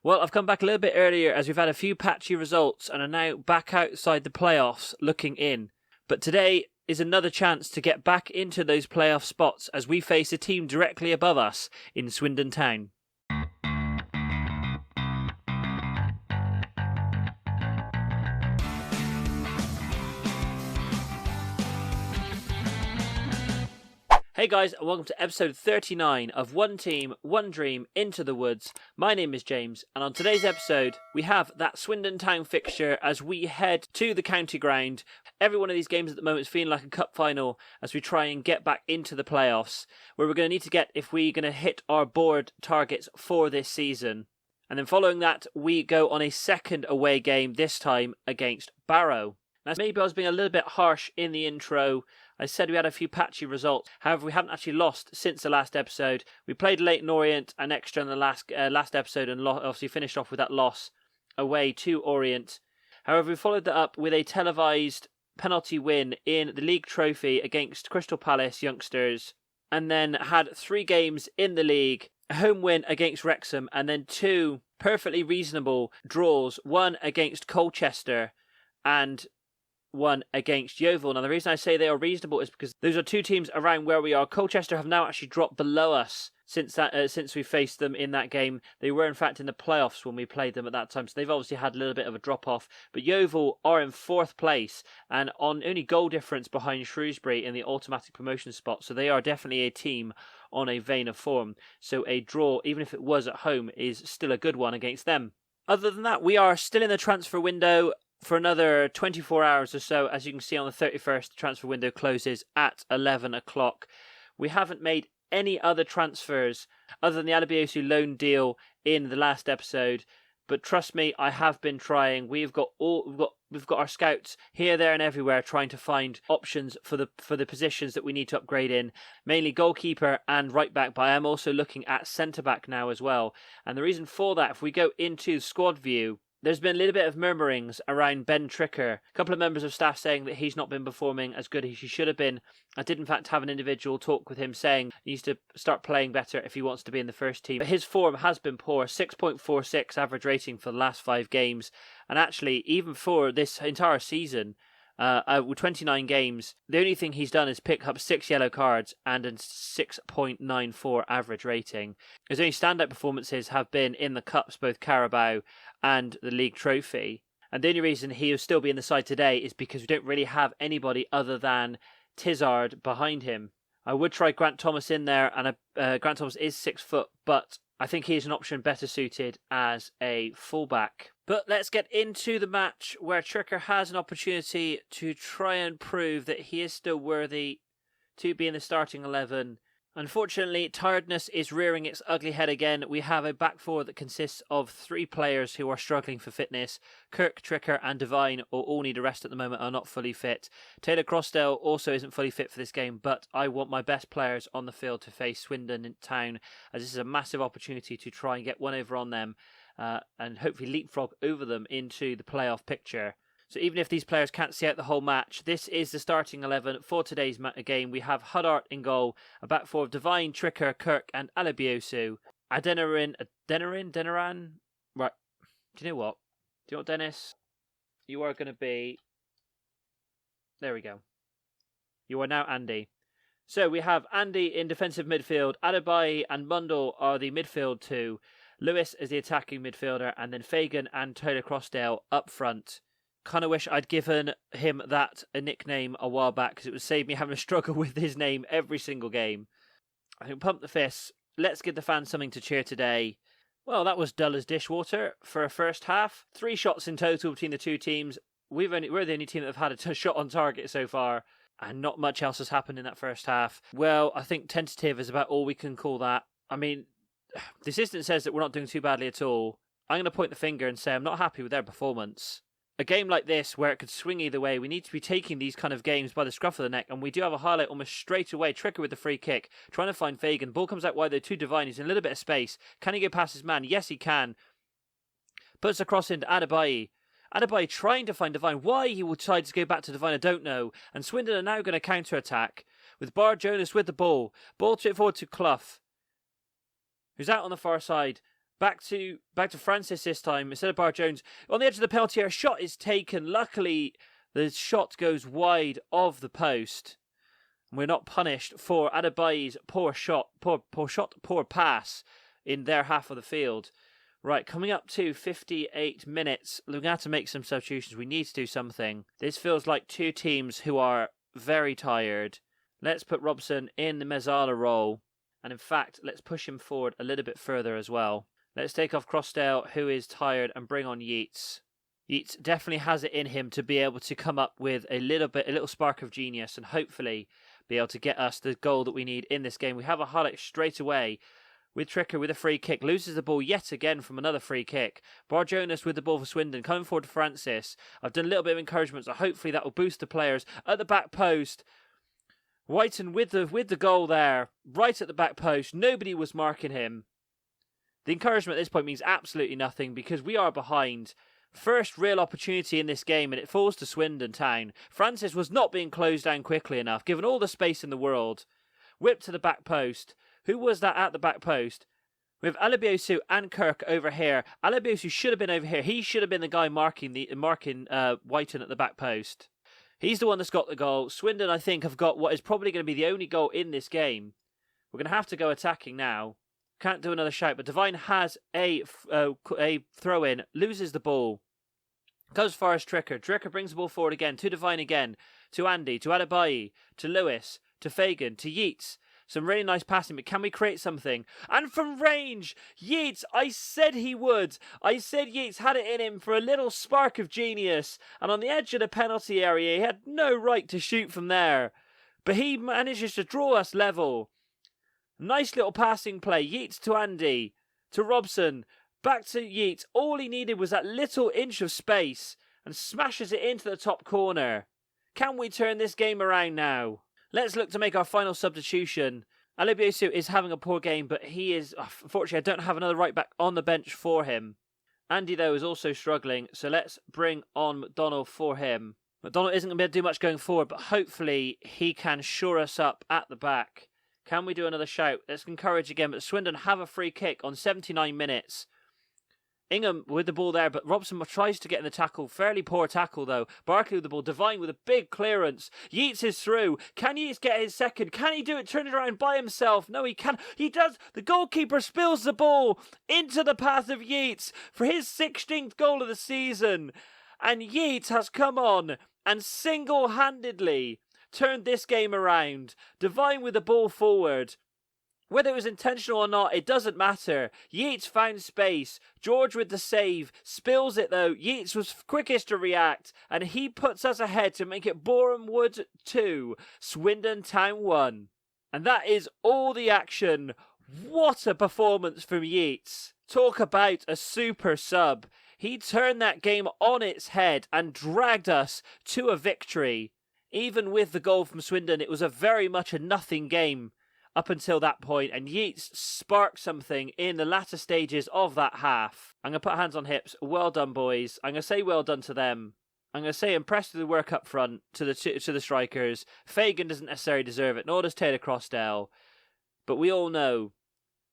Well, I've come back a little bit earlier as we've had a few patchy results and are now back outside the playoffs looking in. But today is another chance to get back into those playoff spots as we face a team directly above us in Swindon Town. Hey guys, and welcome to episode 39 of One Team, One Dream, Into the Woods. My name is James, and on today's episode, we have that Swindon Town fixture as we head to the county ground. Every one of these games at the moment is feeling like a cup final as we try and get back into the playoffs, where we're going to need to get if we're going to hit our board targets for this season. And then following that, we go on a second away game, this time against Barrow. Now, maybe I was being a little bit harsh in the intro. I said we had a few patchy results. However, we haven't actually lost since the last episode. We played Leighton Orient and extra in the last episode and obviously finished off with that loss away to Orient. However, we followed that up with a televised penalty win in the league trophy against Crystal Palace youngsters, and then had 3 games in the league, a home win against Wrexham, and then 2 perfectly reasonable draws, one against Colchester and one against Yeovil. Now, the reason I say they are reasonable is because those are 2 teams around where we are. Colchester have now actually dropped below us since we faced them in that game. They were in fact in the playoffs when we played them at that time, so they've obviously had a little bit of a drop off. But Yeovil are in 4th place and on only goal difference behind Shrewsbury in the automatic promotion spot, so they are definitely a team on a vein of form. So a draw, even if it was at home, is still a good one against them. Other than that, we are still in the transfer window for another 24 hours or so. As you can see, on the 31st, the transfer window closes at 11 o'clock. We haven't made any other transfers other than the Alabiosu loan deal in the last episode. But trust me, I have been trying. We've got our scouts here, there, and everywhere trying to find options for the positions that we need to upgrade in, mainly goalkeeper and right back. But I am also looking at centre back now as well. And the reason for that, if we go into squad view, there's been a little bit of murmurings around Ben Tricker. A couple of members of staff saying that he's not been performing as good as he should have been. I did in fact have an individual talk with him saying he needs to start playing better if he wants to be in the first team. But his form has been poor. 6.46 average rating for the last 5 games. And actually, even for this entire season, with 29 games, the only thing he's done is pick up 6 yellow cards and a 6.94 average rating. His only standout performances have been in the Cups, both Carabao and the league trophy. And the only reason he will still be in the side today is because we don't really have anybody other than Tizard behind him. I would try Grant Thomas in there, and Grant Thomas is 6 foot, but I think he is an option better suited as a fullback. But let's get into the match where Tricker has an opportunity to try and prove that he is still worthy to be in the starting 11. Unfortunately, tiredness is rearing its ugly head again. We have a back four that consists of 3 players who are struggling for fitness. Kirk, Tricker and Devine all need a rest at the moment, are not fully fit. Taylor Crossdale also isn't fully fit for this game, but I want my best players on the field to face Swindon Town, as this is a massive opportunity to try and get one over on them and hopefully leapfrog over them into the playoff picture. So even if these players can't see out the whole match, this is the starting 11 for today's game. We have Huddart in goal, a back four of Devine, Tricker, Kirk and Alabiosu. Adeniran? Right. Do you know what, Dennis? You are going to be... There we go. You are now Andy. So we have Andy in defensive midfield. Adebayi and Mundle are the midfield 2. Lewis is the attacking midfielder. And then Fagan and Taylor Crossdale up front. Kind of wish I'd given him a nickname a while back, because it would save me having to struggle with his name every single game. I think pump the fists. Let's give the fans something to cheer today. Well, that was dull as dishwater for a first half. 3 shots in total between the 2 teams. We're the only team that have had a shot on target so far, and not much else has happened in that first half. Well, I think tentative is about all we can call that. I mean, the assistant says that we're not doing too badly at all. I'm going to point the finger and say I'm not happy with their performance. A game like this, where it could swing either way, we need to be taking these kind of games by the scruff of the neck, and we do have a highlight almost straight away. Tricker with the free kick, trying to find Fagan. Ball comes out wide though to Devine. He's in a little bit of space. Can he go past his man? Yes, he can. Puts a cross into Adebayi. Adebayi trying to find Devine. Why he will decide to go back to Devine, I don't know. And Swindon are now going to counter-attack with Bar Jonas with the ball. Ball to it forward to Clough, who's out on the far side. Back to Francis this time instead of Bar Jones. On the edge of the penalty area, shot is taken. Luckily, the shot goes wide of the post. We're not punished for Adebayo's poor pass in their half of the field. Right, coming up to 58 minutes. We're going to have to make some substitutions. We need to do something. This feels like two teams who are very tired. Let's put Robson in the Mezzala role. And in fact, let's push him forward a little bit further as well. Let's take off Crossdale, who is tired, and bring on Yeats. Yeats definitely has it in him to be able to come up with a little spark of genius and hopefully be able to get us the goal that we need in this game. We have a highlight straight away with Tricker with a free kick. Loses the ball yet again from another free kick. Bar Jonas with the ball for Swindon. Coming forward to Francis. I've done a little bit of encouragement, so hopefully that will boost the players. At the back post, Whiten with the goal there. Right at the back post. Nobody was marking him. The encouragement at this point means absolutely nothing because we are behind. First real opportunity in this game and it falls to Swindon Town. Francis was not being closed down quickly enough, given all the space in the world. Whipped to the back post. Who was that at the back post? We have Alabiosu and Kirk over here. Alabiosu should have been over here. He should have been the guy marking Whiten at the back post. He's the one that's got the goal. Swindon, I think, have got what is probably going to be the only goal in this game. We're going to have to go attacking now. Can't do another shout, but Devine has a throw-in, loses the ball. Goes as far as Tricker. Tricker brings the ball forward again, to Devine again, to Andy, to Adebayo, to Lewis, to Fagan, to Yeats. Some really nice passing, but can we create something? And from range, Yeats, I said he would. I said Yeats had it in him for a little spark of genius. And on the edge of the penalty area, he had no right to shoot from there. But he manages to draw us level. Nice little passing play. Yeats to Andy, to Robson, back to Yeats. All he needed was that little inch of space and smashes it into the top corner. Can we turn this game around now? Let's look to make our final substitution. Alabiosu is having a poor game, but he is... Unfortunately, I don't have another right back on the bench for him. Andy, though, is also struggling, so let's bring on McDonald for him. McDonald isn't going to be able to do much going forward, but hopefully he can shore us up at the back. Can we do another shout? Let's encourage again, but Swindon have a free kick on 79 minutes. Ingham with the ball there, but Robson tries to get in the tackle. Fairly poor tackle, though. Barkley with the ball. Devine with a big clearance. Yeats is through. Can Yeats get his second? Can he do it? Turn it around by himself? No, he can't. He does. The goalkeeper spills the ball into the path of Yeats for his 16th goal of the season. And Yeats has come on and single-handedly turned this game around. Devine with the ball forward. Whether it was intentional or not, it doesn't matter. Yeats found space. George with the save. Spills it though. Yeats was quickest to react. And he puts us ahead to make it Boreham Wood 2, Swindon Town 1. And that is all the action. What a performance from Yeats. Talk about a super sub. He turned that game on its head and dragged us to a victory. Even with the goal from Swindon, it was very much a nothing game up until that point, and Yeats sparked something in the latter stages of that half. I'm going to put hands on hips. Well done, boys. I'm going to say well done to them. I'm going to say impressed with the work up front to the strikers. Fagan doesn't necessarily deserve it, nor does Taylor Crossdale. But we all know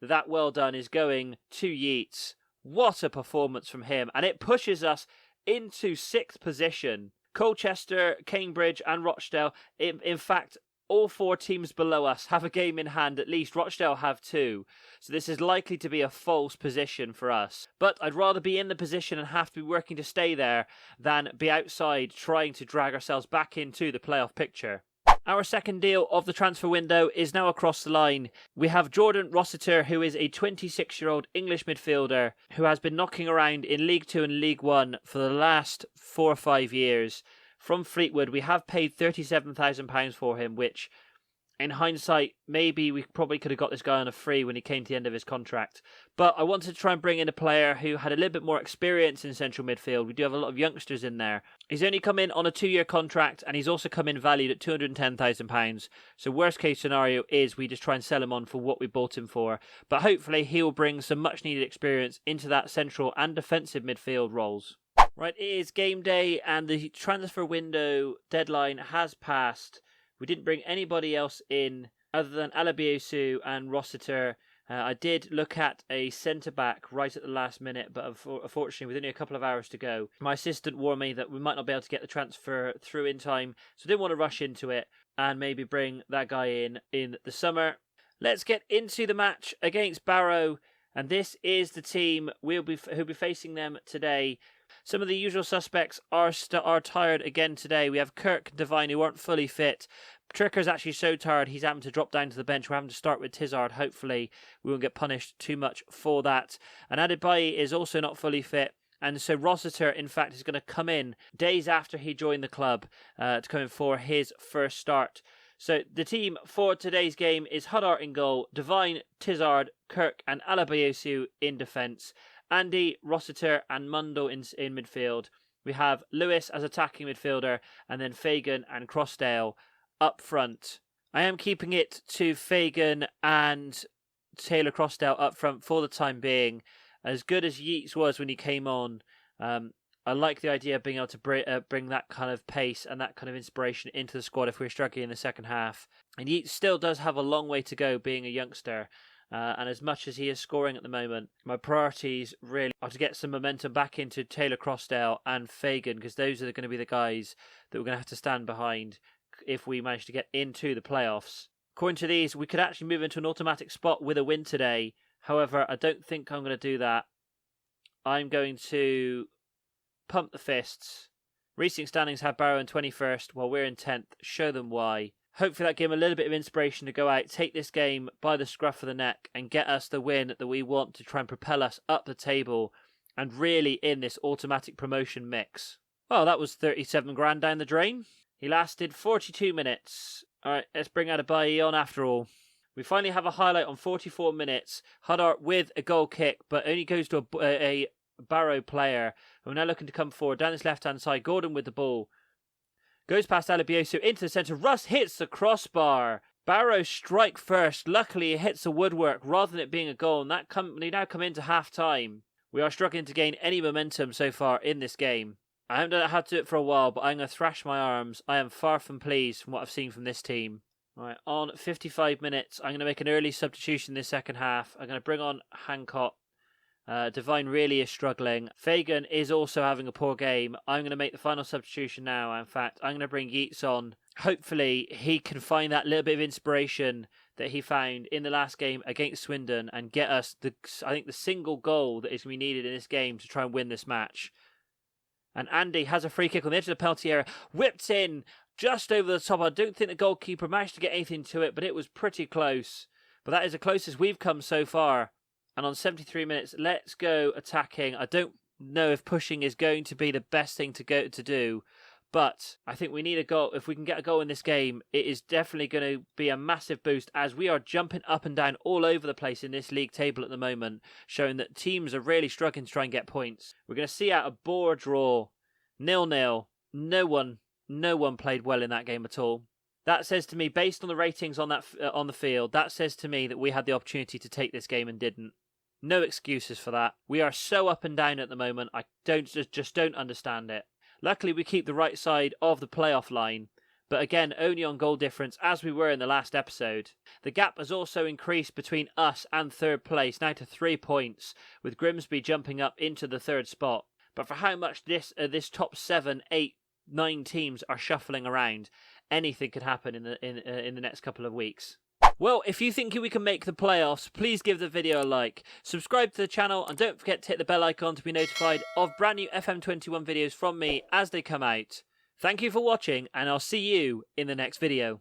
that well done is going to Yeats. What a performance from him. And it pushes us into 6th position. Colchester, Cambridge and Rochdale, in fact, all 4 teams below us have a game in hand at least. Rochdale have 2. So this is likely to be a false position for us. But I'd rather be in the position and have to be working to stay there than be outside trying to drag ourselves back into the playoff picture. Our second deal of the transfer window is now across the line. We have Jordan Rossiter, who is a 26-year-old English midfielder who has been knocking around in League 2 and League 1 for the last 4 or 5 years. From Fleetwood, we have paid £37,000 for him, which, in hindsight, maybe we probably could have got this guy on a free when he came to the end of his contract. But I wanted to try and bring in a player who had a little bit more experience in central midfield. We do have a lot of youngsters in there. He's only come in on a 2-year contract, and he's also come in valued at £210,000. So worst case scenario is we just try and sell him on for what we bought him for. But hopefully he'll bring some much needed experience into that central and defensive midfield roles. Right, it is game day and the transfer window deadline has passed. We didn't bring anybody else in other than Alabiosu and Rossiter. I did look at a centre-back right at the last minute, but unfortunately with only a couple of hours to go, my assistant warned me that we might not be able to get the transfer through in time, so I didn't want to rush into it and maybe bring that guy in the summer. Let's get into the match against Barrow, and this is the team who'll be facing them today. Some of the usual suspects are tired again today. We have Kirk and Devine, who aren't fully fit. Tricker's actually so tired he's having to drop down to the bench. We're having to start with Tizard. Hopefully we won't get punished too much for that. And Adebayi is also not fully fit. And so Rossiter, in fact, is going to come in days after he joined the club to come in for his first start. So the team for today's game is Huddart in goal, Devine, Tizard, Kirk and Alabayosu in defence. Andy, Rossiter and Mundle in midfield. We have Lewis as attacking midfielder and then Fagan and Crossdale up front. I am keeping it to Fagan and Taylor Crossdale up front for the time being. As good as Yeats was when he came on, I like the idea of being able to bring that kind of pace and that kind of inspiration into the squad if we're struggling in the second half. And Yeats still does have a long way to go being a youngster. And as much as he is scoring at the moment, my priorities really are to get some momentum back into Taylor Crossdale and Fagan, because those are going to be the guys that we're going to have to stand behind if we manage to get into the playoffs. According to these, we could actually move into an automatic spot with a win today. However, I don't think I'm going to do that. I'm going to pump the fists. Recent standings have Barrow in 21st while we're in 10th. Show them why. Hopefully that gave them a little bit of inspiration to go out, take this game by the scruff of the neck and get us the win that we want to try and propel us up the table and really in this automatic promotion mix. Well, that was 37 grand down the drain. He lasted 42 minutes. Alright, let's bring Adebayi on after all. We finally have a highlight on 44 minutes. Huddart with a goal kick, but only goes to a Barrow player. We're now looking to come forward. Down this left-hand side, Gordon with the ball. Goes past Alabioso into the centre. Russ hits the crossbar. Barrow strike first. Luckily, it hits the woodwork rather than it being a goal. And they now come into half-time. We are struggling to gain any momentum so far in this game. I haven't done it, had to do it for a while, but I'm going to thrash my arms. I am far from pleased from what I've seen from this team. Right, on 55 minutes, I'm going to make an early substitution in this second half. I'm going to bring on Hancock. Devine really is struggling. Fagan is also having a poor game. I'm going to make the final substitution now. In fact, I'm going to bring Yeats on. Hopefully, he can find that little bit of inspiration that he found in the last game against Swindon and get us, the single goal that is going to be needed in this game to try and win this match. And Andy has a free kick on the edge of the penalty area. Whipped in just over the top. I don't think the goalkeeper managed to get anything to it, but it was pretty close. But that is the closest we've come so far. And on 73 minutes, let's go attacking. I don't know if pushing is going to be the best thing to do, but I think we need a goal. If we can get a goal in this game, it is definitely going to be a massive boost as we are jumping up and down all over the place in this league table at the moment, showing that teams are really struggling to try and get points. We're going to see out a bore draw, 0-0. No one played well in that game at all. That says to me, based on the ratings on the field, that says to me that we had the opportunity to take this game and didn't. No excuses for that. We are so up and down at the moment. I just don't understand it. Luckily, we keep the right side of the playoff line, but again, only on goal difference, as we were in the last episode. The gap has also increased between us and third place, now to 3 points, with Grimsby jumping up into the third spot. But for how much this top 7, 8, 9 teams are shuffling around, anything could happen in the next couple of weeks. Well, if you think we can make the playoffs, please give the video a like, subscribe to the channel, and don't forget to hit the bell icon to be notified of brand new FM21 videos from me as they come out. Thank you for watching, and I'll see you in the next video.